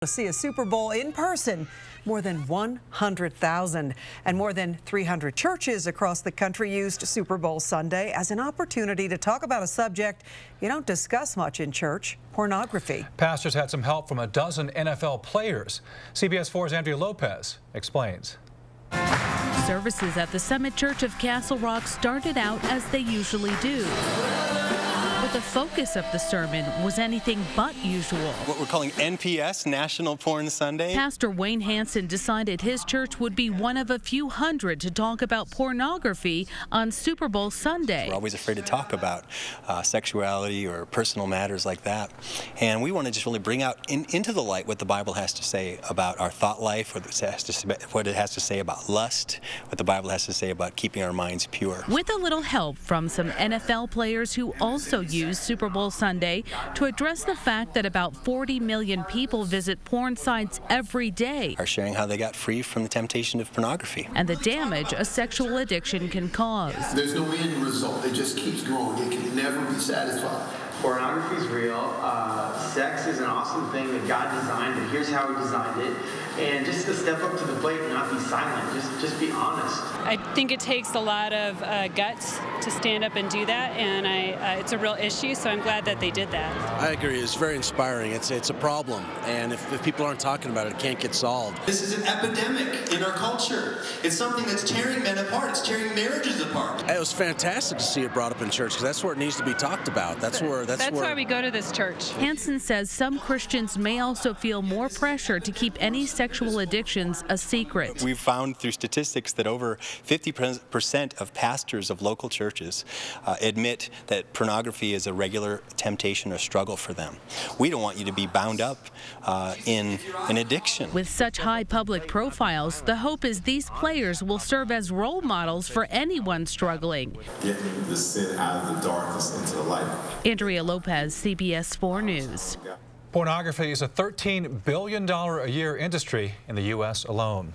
To see a Super Bowl in person, more than 100,000, and more than 300 churches across the country used Super Bowl Sunday as an opportunity to talk about a subject you don't discuss much in church: pornography. Pastors had some help from a dozen NFL players. CBS 4's Andrea Lopez explains. Services at the Summit Church of Castle Rock started out as they usually do. But the focus of the sermon was anything but usual. What we're calling NPS, National Porn Sunday. Pastor Wayne Hansen decided his church would be one of a few hundred to talk about pornography on Super Bowl Sunday. We're always afraid to talk about sexuality or personal matters like that. And we want to just really bring out into the light what the Bible has to say about our thought life, what it has to say about lust, what the Bible has to say about keeping our minds pure. With a little help from some NFL players who also use Super Bowl Sunday to address the fact that about 40 million people visit porn sites every day. Are sharing how they got free from the temptation of pornography. And the damage a sexual addiction can cause. There's no end result. It just keeps growing. It can never be satisfied. Pornography is real. Sex is an awesome thing that God designed, and here's how He designed it. And just to step up to the plate and not be silent, just be honest. I think it takes a lot of guts to stand up and do that, and it's a real issue, so I'm glad that they did that. I agree. It's very inspiring. It's a problem, and if people aren't talking about it, it can't get solved. This is an epidemic in our culture. It's something that's tearing men apart. It's tearing marriages apart. It was fantastic to see it brought up in church, because that's where it needs to be talked about. That's why we go to this church. Hansen says some Christians may also feel more pressure to keep any sexual addictions a secret. We've found through statistics that over 50% of pastors of local churches admit that pornography is a regular temptation or struggle for them. We don't want you to be bound up in an addiction. With such high public profiles, the hope is these players will serve as role models for anyone struggling. Getting the sin out of the darkness into the light. Andrea Lopez, CBS 4 News. Pornography is a $13 billion a year industry in the U.S. alone.